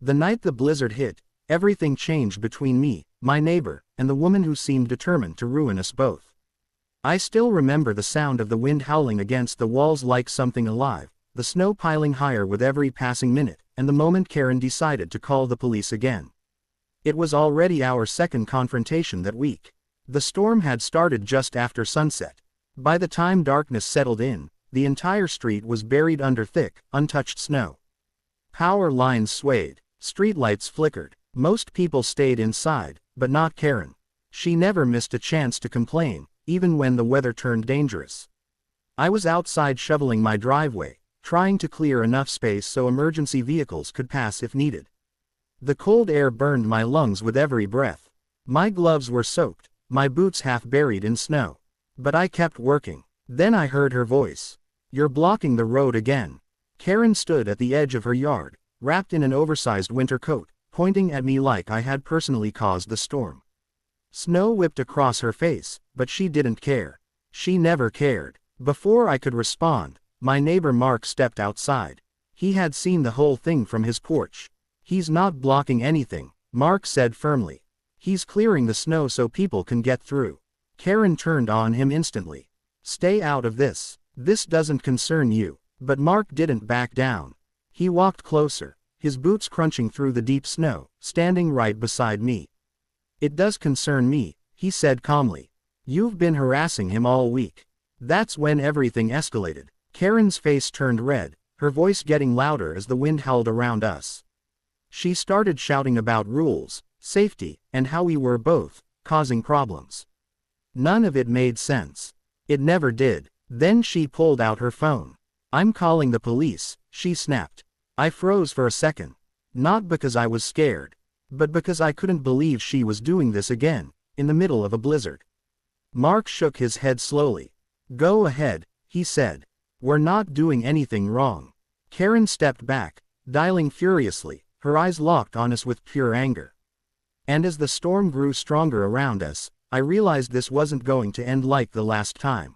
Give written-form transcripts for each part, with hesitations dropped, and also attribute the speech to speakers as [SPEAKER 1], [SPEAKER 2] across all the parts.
[SPEAKER 1] The night the blizzard hit, everything changed between me, my neighbor, and the woman who seemed determined to ruin us both. I still remember the sound of the wind howling against the walls like something alive, the snow piling higher with every passing minute, and the moment Karen decided to call the police again. It was already our second confrontation that week. The storm had started just after sunset. By the time darkness settled in, the entire street was buried under thick, untouched snow. Power lines swayed, streetlights flickered. Most people stayed inside, but not Karen. She never missed a chance to complain, even when the weather turned dangerous. I was outside shoveling my driveway, trying to clear enough space so emergency vehicles could pass if needed. The cold air burned my lungs with every breath. My gloves were soaked, my boots half buried in snow. But I kept working. Then I heard her voice. "You're blocking the road again." Karen stood at the edge of her yard, wrapped in an oversized winter coat, pointing at me like I had personally caused the storm. Snow whipped across her face, but she didn't care. She never cared. Before I could respond, my neighbor Mark stepped outside. He had seen the whole thing from his porch. "He's not blocking anything," Mark said firmly. "He's clearing the snow so people can get through." Karen turned on him instantly. "Stay out of this. This doesn't concern you." But Mark didn't back down. He walked closer, his boots crunching through the deep snow, standing right beside me. "It does concern me," he said calmly. "You've been harassing him all week." That's when everything escalated. Karen's face turned red, her voice getting louder as the wind howled around us. She started shouting about rules, safety, and how we were both causing problems. None of it made sense. It never did. Then she pulled out her phone. "I'm calling the police," she snapped. I froze for a second. Not because I was scared, but because I couldn't believe she was doing this again, in the middle of a blizzard. Mark shook his head slowly. "Go ahead," he said. "We're not doing anything wrong." Karen stepped back, dialing furiously, her eyes locked on us with pure anger. And as the storm grew stronger around us, I realized this wasn't going to end like the last time.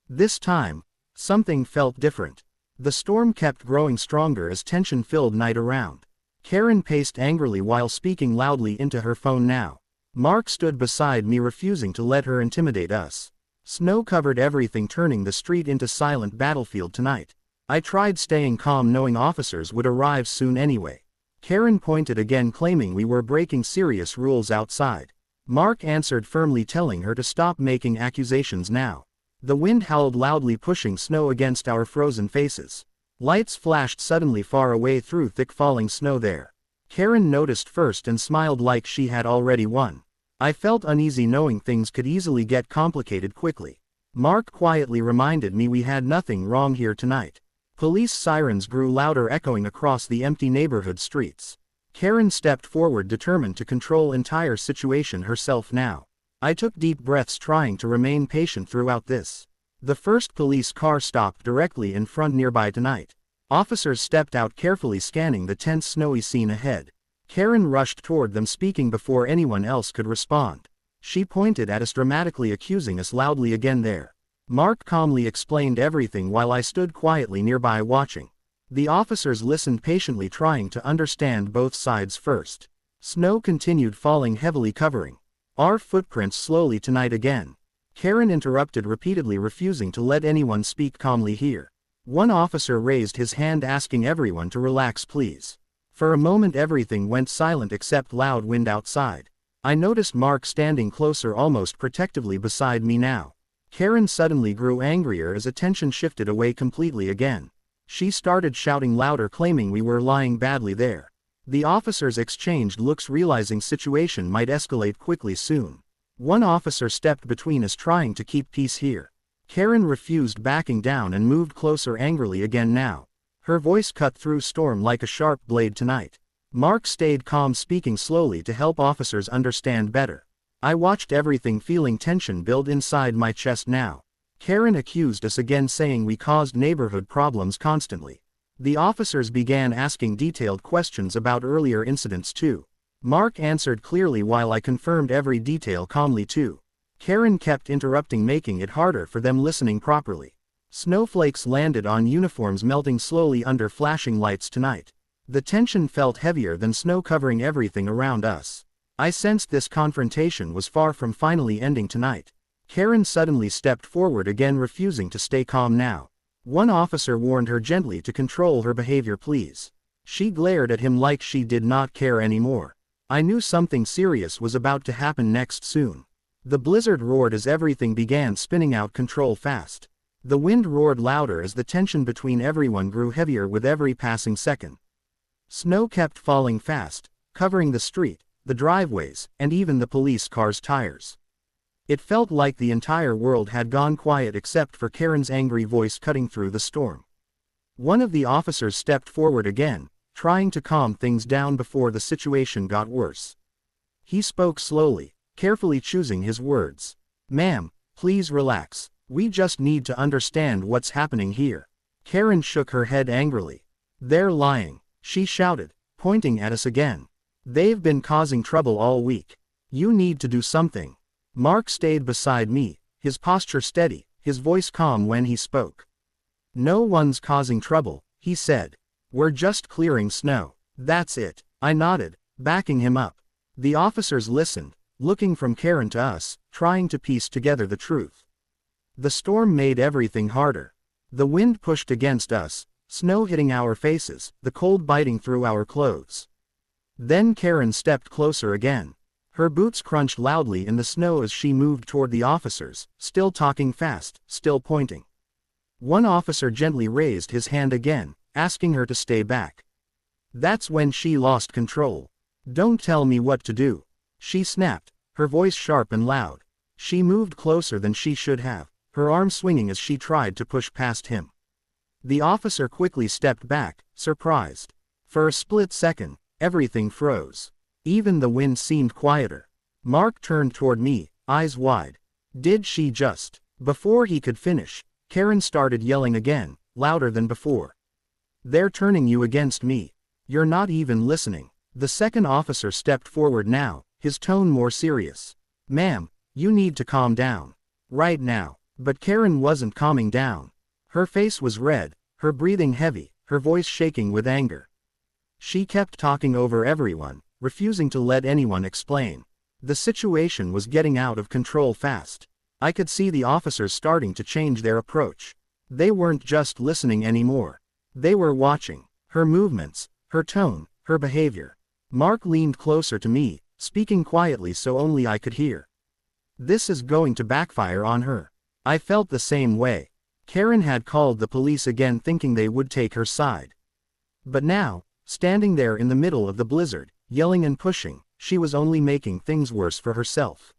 [SPEAKER 1] This time, something felt different. The storm kept growing stronger as tension filled night around. Karen paced angrily while speaking loudly into her phone now. Mark stood beside me, refusing to let her intimidate us. Snow covered everything, turning the street into silent battlefield tonight. I tried staying calm, knowing officers would arrive soon anyway. Karen pointed again, claiming we were breaking serious rules outside. Mark answered firmly, telling her to stop making accusations now. The wind howled loudly, pushing snow against our frozen faces. Lights flashed suddenly far away through thick falling snow there. Karen noticed first and smiled like she had already won. I felt uneasy, knowing things could easily get complicated quickly. Mark quietly reminded me we had nothing wrong here tonight. Police sirens grew louder, echoing across the empty neighborhood streets. Karen stepped forward, determined to control the entire situation herself now. I took deep breaths, trying to remain patient throughout this. The first police car stopped directly in front nearby tonight. Officers stepped out, carefully scanning the tense snowy scene ahead. Karen rushed toward them, speaking before anyone else could respond. She pointed at us dramatically, accusing us loudly again there. Mark calmly explained everything while I stood quietly nearby watching. The officers listened patiently, trying to understand both sides first. Snow continued falling heavily, covering our footprints slowly tonight again. Karen interrupted repeatedly, refusing to let anyone speak calmly here. One officer raised his hand, asking everyone to relax, please. For a moment everything went silent except loud wind outside. I noticed Mark standing closer, almost protectively beside me now. Karen suddenly grew angrier as attention shifted away completely again. She started shouting louder, claiming we were lying badly there. The officers exchanged looks, realizing situation might escalate quickly soon. One officer stepped between us, trying to keep peace here. Karen refused, backing down and moved closer angrily again now. Her voice cut through storm like a sharp blade tonight. Mark stayed calm, speaking slowly to help officers understand better. I watched everything, feeling tension build inside my chest now. Karen accused us again, saying we caused neighborhood problems constantly. The officers began asking detailed questions about earlier incidents too. Mark answered clearly while I confirmed every detail calmly too. Karen kept interrupting, making it harder for them listening properly. Snowflakes landed on uniforms, melting slowly under flashing lights tonight. The tension felt heavier than snow covering everything around us. I sensed this confrontation was far from finally ending tonight. Karen suddenly stepped forward again, refusing to stay calm now. One officer warned her gently to control her behavior, please. She glared at him like she did not care anymore. I knew something serious was about to happen next soon. The blizzard roared as everything began spinning out control fast. The wind roared louder as the tension between everyone grew heavier with every passing second. Snow kept falling fast, covering the street, the driveways, and even the police cars' tires. It felt like the entire world had gone quiet except for Karen's angry voice cutting through the storm. One of the officers stepped forward again, trying to calm things down before the situation got worse. He spoke slowly, carefully choosing his words. "Ma'am, please relax. We just need to understand what's happening here." Karen shook her head angrily. "They're lying," she shouted, pointing at us again. "They've been causing trouble all week. You need to do something." Mark stayed beside me, his posture steady, his voice calm when he spoke. "No one's causing trouble," he said. "We're just clearing snow. That's it." I nodded, backing him up. The officers listened, looking from Karen to us, trying to piece together the truth. The storm made everything harder. The wind pushed against us, snow hitting our faces, the cold biting through our clothes. Then Karen stepped closer again. Her boots crunched loudly in the snow as she moved toward the officers, still talking fast, still pointing. One officer gently raised his hand again, asking her to stay back. That's when she lost control. "Don't tell me what to do," she snapped, her voice sharp and loud. She moved closer than she should have, her arm swinging as she tried to push past him. The officer quickly stepped back, surprised. For a split second, everything froze. Even the wind seemed quieter. Mark turned toward me, eyes wide. "Did she just..." Before he could finish, Karen started yelling again, louder than before. "They're turning you against me. You're not even listening." The second officer stepped forward now, his tone more serious. "Ma'am, you need to calm down. Right now." But Karen wasn't calming down. Her face was red, her breathing heavy, her voice shaking with anger. She kept talking over everyone, refusing to let anyone explain. The situation was getting out of control fast. I could see the officers starting to change their approach. They weren't just listening anymore. They were watching. Her movements, her tone, her behavior. Mark leaned closer to me, speaking quietly so only I could hear. "This is going to backfire on her." I felt the same way. Karen had called the police again thinking they would take her side. But now, standing there in the middle of the blizzard, yelling and pushing, she was only making things worse for herself.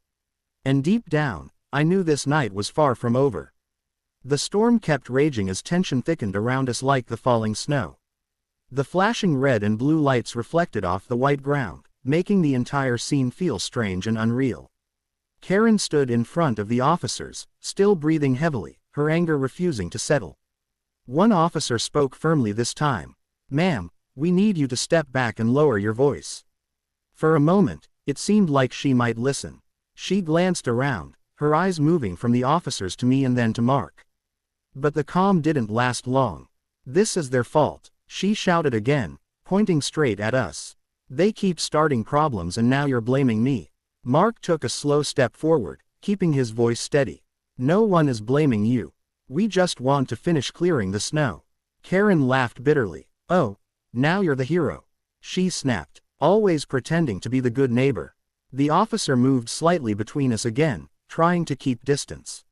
[SPEAKER 1] And deep down, I knew this night was far from over. The storm kept raging as tension thickened around us like the falling snow. The flashing red and blue lights reflected off the white ground, making the entire scene feel strange and unreal. Karen stood in front of the officers, still breathing heavily, her anger refusing to settle. One officer spoke firmly this time. "Ma'am, we need you to step back and lower your voice." For a moment, it seemed like she might listen. She glanced around, her eyes moving from the officers to me and then to Mark. But the calm didn't last long. "This is their fault," she shouted again, pointing straight at us. "They keep starting problems and now you're blaming me." Mark took a slow step forward, keeping his voice steady. "No one is blaming you. We just want to finish clearing the snow." Karen laughed bitterly. "Oh, now you're the hero," she snapped, always pretending to be the good neighbor. The officer moved slightly between us again, trying to keep distance.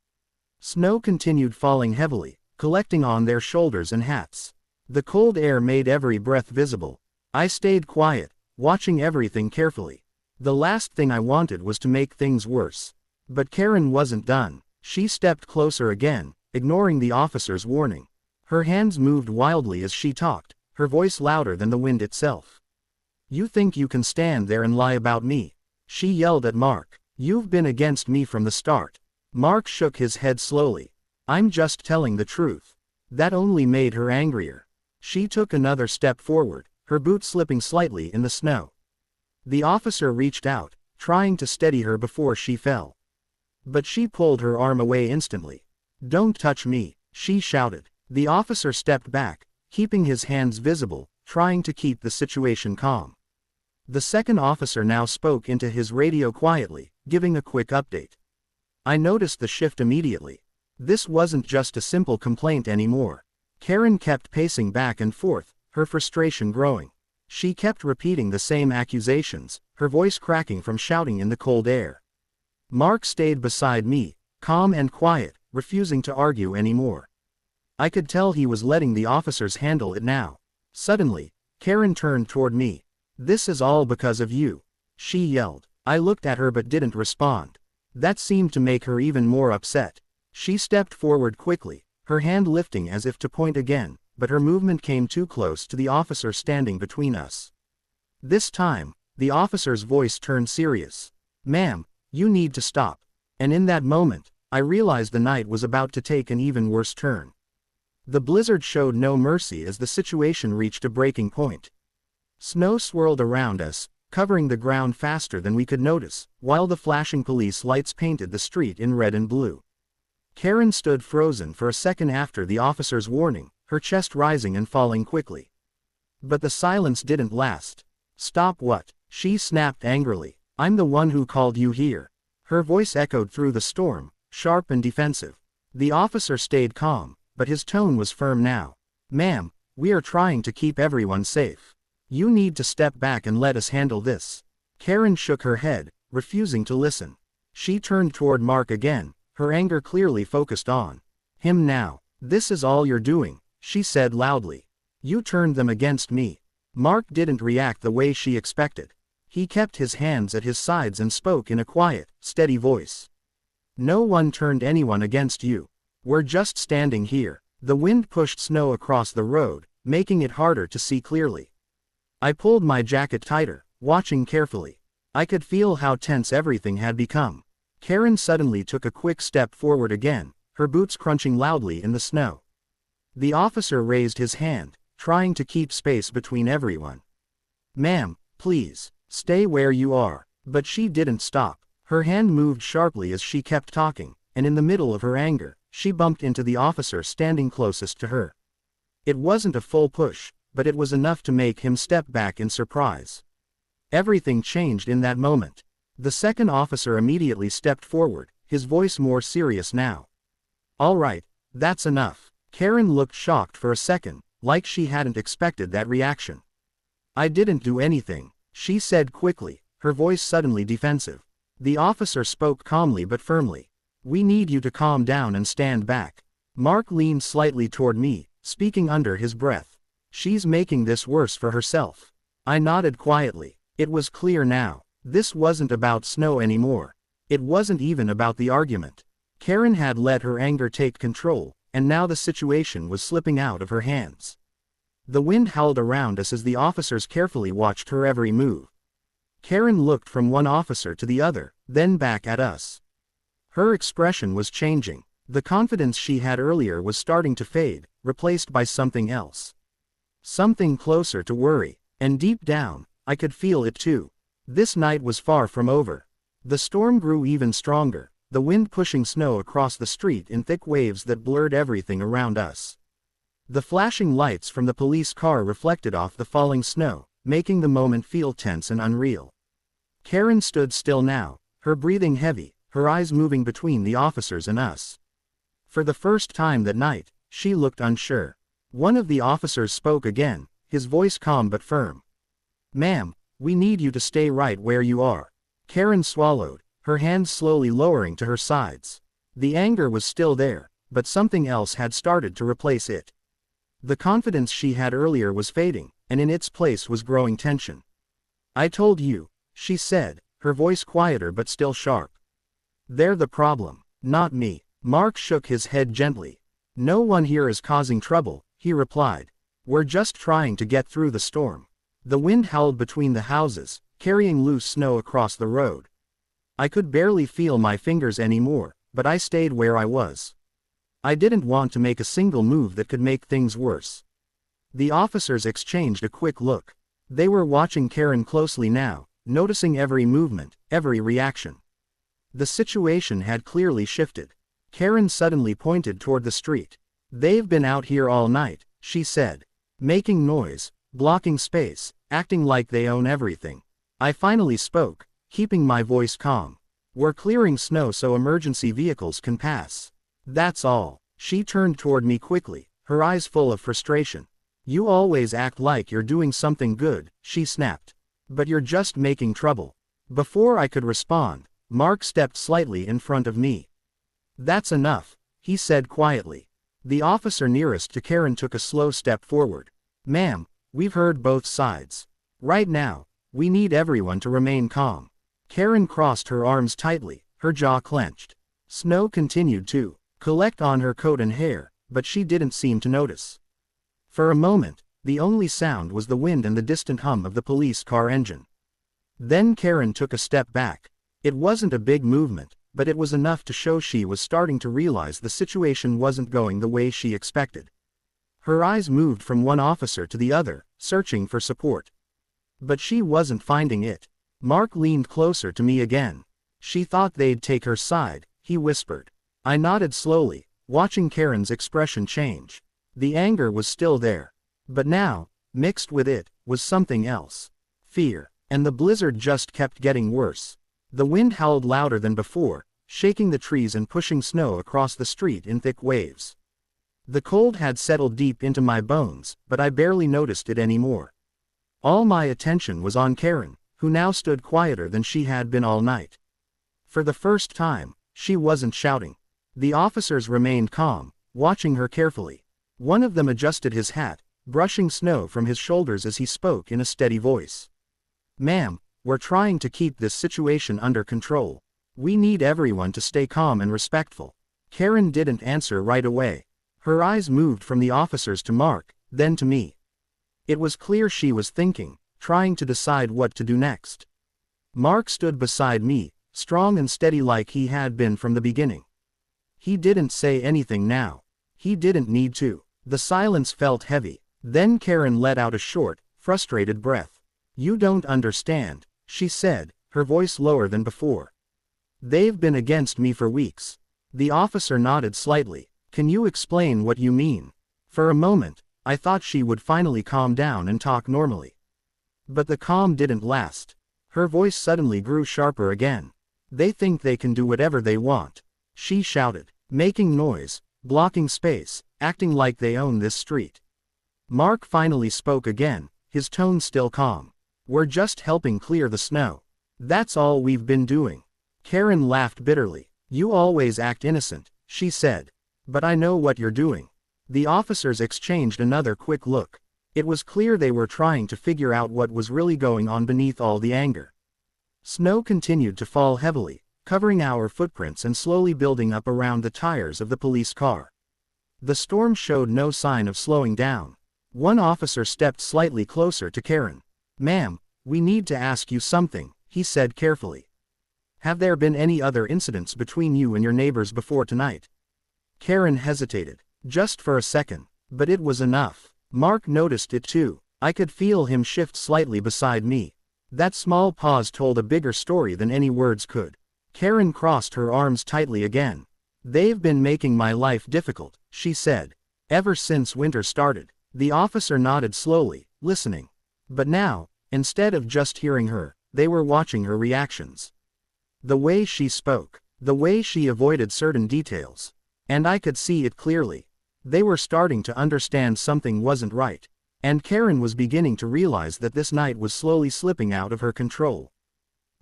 [SPEAKER 1] Snow continued falling heavily, collecting on their shoulders and hats. The cold air made every breath visible. I stayed quiet, watching everything carefully. The last thing I wanted was to make things worse. But Karen wasn't done. She stepped closer again, ignoring the officer's warning. Her hands moved wildly as she talked, her voice louder than the wind itself. "You think you can stand there and lie about me?" she yelled at Mark. "You've been against me from the start." Mark shook his head slowly. "I'm just telling the truth." That only made her angrier. She took another step forward, her boots slipping slightly in the snow. The officer reached out, trying to steady her before she fell. But she pulled her arm away instantly. "Don't touch me," she shouted. The officer stepped back, keeping his hands visible, trying to keep the situation calm. The second officer now spoke into his radio quietly, giving a quick update. I noticed the shift immediately. This wasn't just a simple complaint anymore. Karen kept pacing back and forth, her frustration growing. She kept repeating the same accusations, her voice cracking from shouting in the cold air. Mark stayed beside me, calm and quiet, refusing to argue anymore. I could tell he was letting the officers handle it now. Suddenly, Karen turned toward me. "This is all because of you," she yelled. I looked at her but didn't respond. That seemed to make her even more upset. She stepped forward quickly, her hand lifting as if to point again, but her movement came too close to the officer standing between us. This time, the officer's voice turned serious. "Ma'am, you need to stop." And in that moment, I realized the night was about to take an even worse turn. The blizzard showed no mercy as the situation reached a breaking point. Snow swirled around us, covering the ground faster than we could notice, while the flashing police lights painted the street in red and blue. Karen stood frozen for a second after the officer's warning, her chest rising and falling quickly. But the silence didn't last. "Stop what?" she snapped angrily. "I'm the one who called you here." Her voice echoed through the storm, sharp and defensive. The officer stayed calm, but his tone was firm now. "Ma'am, we are trying to keep everyone safe. You need to step back and let us handle this." Karen shook her head, refusing to listen. She turned toward Mark again, her anger clearly focused on him now. "This is all you're doing," she said loudly. "You turned them against me." Mark didn't react the way she expected. He kept his hands at his sides and spoke in a quiet, steady voice. "No one turned anyone against you. We're just standing here." The wind pushed snow across the road, making it harder to see clearly. I pulled my jacket tighter, watching carefully. I could feel how tense everything had become. Karen suddenly took a quick step forward again, her boots crunching loudly in the snow. The officer raised his hand, trying to keep space between everyone. "Ma'am, please, stay where you are." But she didn't stop. Her hand moved sharply as she kept talking, and in the middle of her anger, she bumped into the officer standing closest to her. It wasn't a full push, but it was enough to make him step back in surprise. Everything changed in that moment. The second officer immediately stepped forward, his voice more serious now. "All right, that's enough." Karen looked shocked for a second, like she hadn't expected that reaction. "I didn't do anything," she said quickly, her voice suddenly defensive. The officer spoke calmly but firmly. "We need you to calm down and stand back." Mark leaned slightly toward me, speaking under his breath. "She's making this worse for herself." I nodded quietly. It was clear now. This wasn't about snow anymore. It wasn't even about the argument. Karen had let her anger take control, and now the situation was slipping out of her hands. The wind howled around us as the officers carefully watched her every move. Karen looked from one officer to the other, then back at us. Her expression was changing. The confidence she had earlier was starting to fade, replaced by something else. Something closer to worry, and deep down, I could feel it too. This night was far from over. The storm grew even stronger, the wind pushing snow across the street in thick waves that blurred everything around us. The flashing lights from the police car reflected off the falling snow, making the moment feel tense and unreal. Karen stood still now, her breathing heavy, her eyes moving between the officers and us. For the first time that night, she looked unsure. One of the officers spoke again, his voice calm but firm. "Ma'am, we need you to stay right where you are." Karen swallowed, her hands slowly lowering to her sides. The anger was still there, but something else had started to replace it. The confidence she had earlier was fading, and in its place was growing tension. "I told you," she said, her voice quieter but still sharp. "They're the problem, not me." Mark shook his head gently. "No one here is causing trouble," he replied. "We're just trying to get through the storm." The wind howled between the houses, carrying loose snow across the road. I could barely feel my fingers anymore, but I stayed where I was. I didn't want to make a single move that could make things worse. The officers exchanged a quick look. They were watching Karen closely now, noticing every movement, every reaction. The situation had clearly shifted. Karen suddenly pointed toward the street. "They've been out here all night," she said. "Making noise, blocking space, acting like they own everything. I finally spoke, keeping my voice calm. We're clearing snow so emergency vehicles can pass. That's all. She turned toward me quickly, her eyes full of frustration. You always act like you're doing something good, she snapped. But you're just making trouble. Before I could respond, Mark stepped slightly in front of me. That's enough, he said quietly. The officer nearest to Karen took a slow step forward. Ma'am, we've heard both sides. Right now, we need everyone to remain calm. Karen crossed her arms tightly, her jaw clenched. Snow continued to collect on her coat and hair, but she didn't seem to notice. For a moment, the only sound was the wind and the distant hum of the police car engine. Then Karen took a step back. It wasn't a big movement, but it was enough to show she was starting to realize the situation wasn't going the way she expected. Her eyes moved from one officer to the other, searching for support. But she wasn't finding it. Mark leaned closer to me again. She thought they'd take her side, he whispered. I nodded slowly, watching Karen's expression change. The anger was still there. But now, mixed with it, was something else. Fear. And the blizzard just kept getting worse. The wind howled louder than before, shaking the trees and pushing snow across the street in thick waves. The cold had settled deep into my bones, but I barely noticed it anymore. All my attention was on Karen, who now stood quieter than she had been all night. For the first time, she wasn't shouting. The officers remained calm, watching her carefully. One of them adjusted his hat, brushing snow from his shoulders as he spoke in a steady voice. Ma'am, we're trying to keep this situation under control. We need everyone to stay calm and respectful. Karen didn't answer right away. Her eyes moved from the officers to Mark, then to me. It was clear she was thinking, trying to decide what to do next. Mark stood beside me, strong and steady like he had been from the beginning. He didn't say anything now. He didn't need to. The silence felt heavy. Then Karen let out a short, frustrated breath. You don't understand, she said, her voice lower than before. They've been against me for weeks. The officer nodded slightly. Can you explain what you mean? For a moment, I thought she would finally calm down and talk normally. But the calm didn't last. Her voice suddenly grew sharper again. They think they can do whatever they want. She shouted, making noise, blocking space, acting like they own this street. Mark finally spoke again, his tone still calm. We're just helping clear the snow. That's all we've been doing. Karen laughed bitterly. You always act innocent, she said. But I know what you're doing. The officers exchanged another quick look. It was clear they were trying to figure out what was really going on beneath all the anger. Snow continued to fall heavily, covering our footprints and slowly building up around the tires of the police car. The storm showed no sign of slowing down. One officer stepped slightly closer to Karen. Ma'am, we need to ask you something, he said carefully. Have there been any other incidents between you and your neighbors before tonight? Karen hesitated, just for a second, but it was enough. Mark noticed it too. I could feel him shift slightly beside me. That small pause told a bigger story than any words could. Karen crossed her arms tightly again. They've been making my life difficult, she said. Ever since winter started. The officer nodded slowly, listening. But now, instead of just hearing her, they were watching her reactions. The way she spoke, the way she avoided certain details. And I could see it clearly. They were starting to understand something wasn't right. And Karen was beginning to realize that this night was slowly slipping out of her control.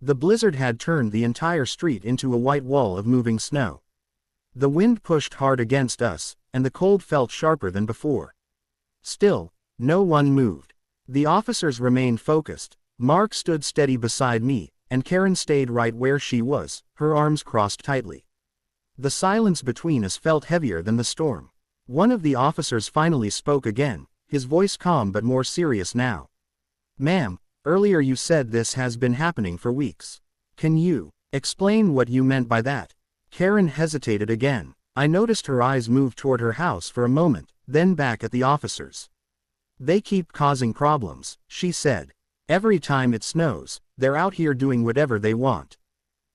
[SPEAKER 1] The blizzard had turned the entire street into a white wall of moving snow. The wind pushed hard against us, and the cold felt sharper than before. Still, no one moved. The officers remained focused. Mark stood steady beside me, and Karen stayed right where she was, her arms crossed tightly. The silence between us felt heavier than the storm. One of the officers finally spoke again, his voice calm but more serious now. Ma'am, earlier you said this has been happening for weeks. Can you explain what you meant by that? Karen hesitated again. I noticed her eyes move toward her house for a moment, then back at the officers. They keep causing problems, she said. Every time it snows, they're out here doing whatever they want.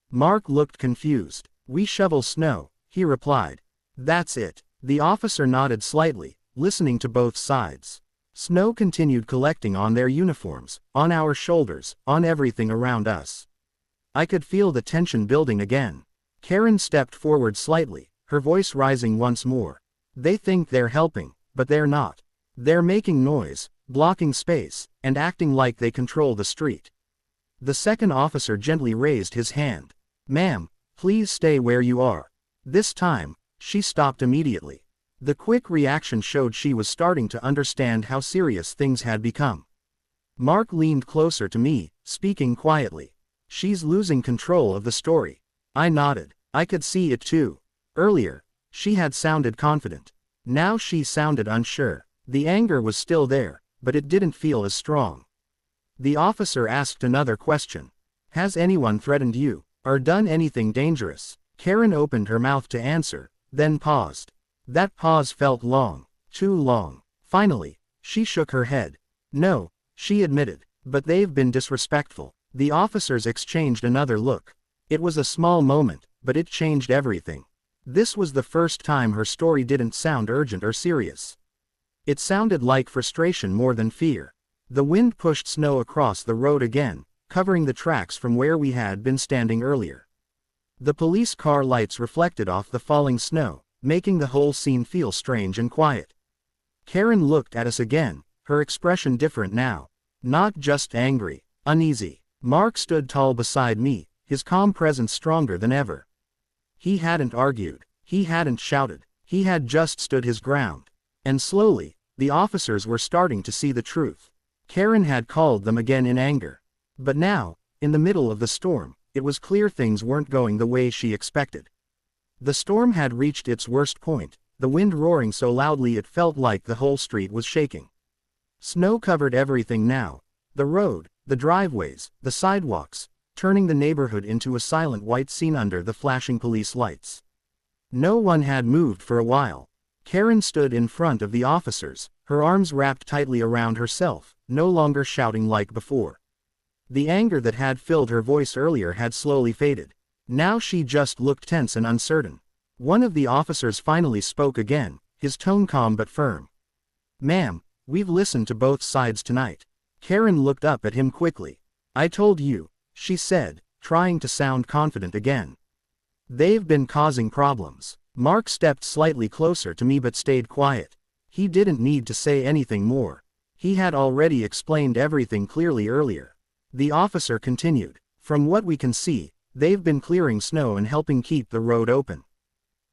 [SPEAKER 1] Mark looked confused. We shovel snow, he replied. That's it. The officer nodded slightly, listening to both sides. Snow continued collecting on their uniforms, on our shoulders, on everything around us. I could feel the tension building again. Karen stepped forward slightly, her voice rising once more. They think they're helping, but they're not. They're making noise, blocking space, and acting like they control the street. The second officer gently raised his hand. Ma'am, please stay where you are. This time, she stopped immediately. The quick reaction showed she was starting to understand how serious things had become. Mark leaned closer to me, speaking quietly. She's losing control of the story. I nodded. I could see it too. Earlier, she had sounded confident. Now she sounded unsure. The anger was still there, but it didn't feel as strong. The officer asked another question. Has anyone threatened you, or done anything dangerous? Karen opened her mouth to answer, then paused. That pause felt long, too long. Finally, she shook her head. No, she admitted, but they've been disrespectful. The officers exchanged another look. It was a small moment, but it changed everything. This was the first time her story didn't sound urgent or serious. It sounded like frustration more than fear. The wind pushed snow across the road again, covering the tracks from where we had been standing earlier. The police car lights reflected off the falling snow, making the whole scene feel strange and quiet. Karen looked at us again, her expression different now. Not just angry, uneasy. Mark stood tall beside me, his calm presence stronger than ever. He hadn't argued, he hadn't shouted, he had just stood his ground. And slowly, the officers were starting to see the truth. Karen had called them again in anger. But now, in the middle of the storm, it was clear things weren't going the way she expected. The storm had reached its worst point, the wind roaring so loudly it felt like the whole street was shaking. Snow covered everything now. The road, the driveways, the sidewalks, turning the neighborhood into a silent white scene under the flashing police lights. No one had moved for a while. Karen stood in front of the officers, her arms wrapped tightly around herself, no longer shouting like before. The anger that had filled her voice earlier had slowly faded. Now she just looked tense and uncertain. One of the officers finally spoke again, his tone calm but firm. Ma'am, we've listened to both sides tonight. Karen looked up at him quickly. I told you, she said, trying to sound confident again. They've been causing problems. Mark stepped slightly closer to me but stayed quiet. He didn't need to say anything more. He had already explained everything clearly earlier. The officer continued. From what we can see, they've been clearing snow and helping keep the road open.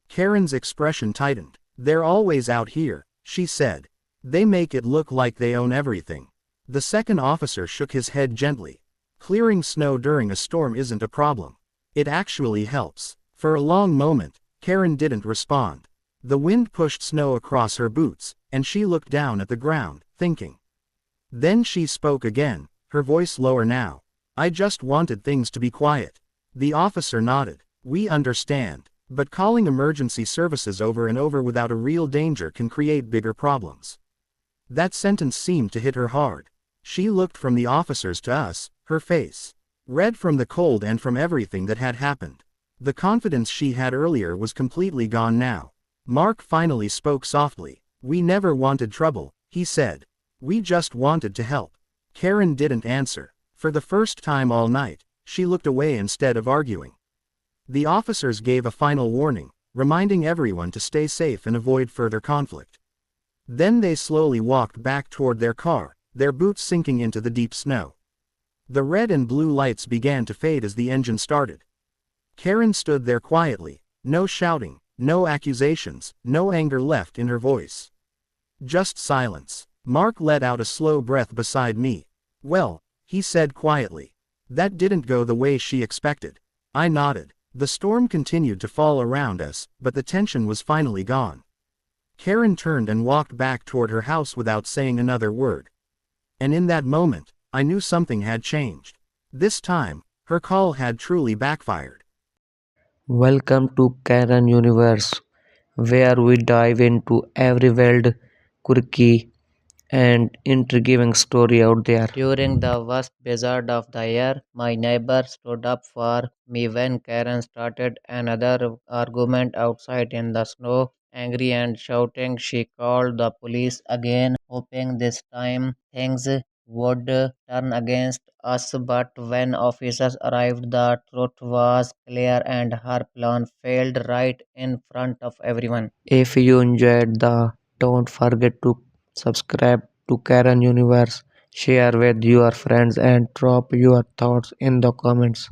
[SPEAKER 1] Karen's expression tightened. They're always out here, she said. They make it look like they own everything. The second officer shook his head gently. Clearing snow during a storm isn't a problem. It actually helps. For a long moment, Karen didn't respond. The wind pushed snow across her boots, and she looked down at the ground, thinking. Then she spoke again, her voice lower now. I just wanted things to be quiet. The officer nodded. We understand. But calling emergency services over and over without a real danger can create bigger problems. That sentence seemed to hit her hard. She looked from the officers to us, her face red from the cold and from everything that had happened. The confidence she had earlier was completely gone now. Mark finally spoke softly. We never wanted trouble, he said. We just wanted to help. Karen didn't answer. For the first time all night, she looked away instead of arguing. The officers gave a final warning, reminding everyone to stay safe and avoid further conflict. Then they slowly walked back toward their car, their boots sinking into the deep snow. The red and blue lights began to fade as the engine started. Karen stood there quietly, no shouting, no accusations, no anger left in her voice. Just silence. Mark let out a slow breath beside me. Well, he said quietly. That didn't go the way she expected. I nodded. The storm continued to fall around us, but the tension was finally gone. Karen turned and walked back toward her house without saying another word. And in that moment, I knew something had changed. This time, her call had truly backfired.
[SPEAKER 2] Welcome to Karen Universe, where we dive into every wild, quirky, and intriguing story out there. During the worst blizzard of the year, my neighbor stood up for me when Karen started another argument outside in the snow, Angry and shouting, she called the police again, hoping this time things would turn against us. But when officers arrived, the truth was clear and her plan failed right in front of everyone. If you enjoyed the, don't forget to subscribe to Karen Universe, share with your friends and drop your thoughts in the comments.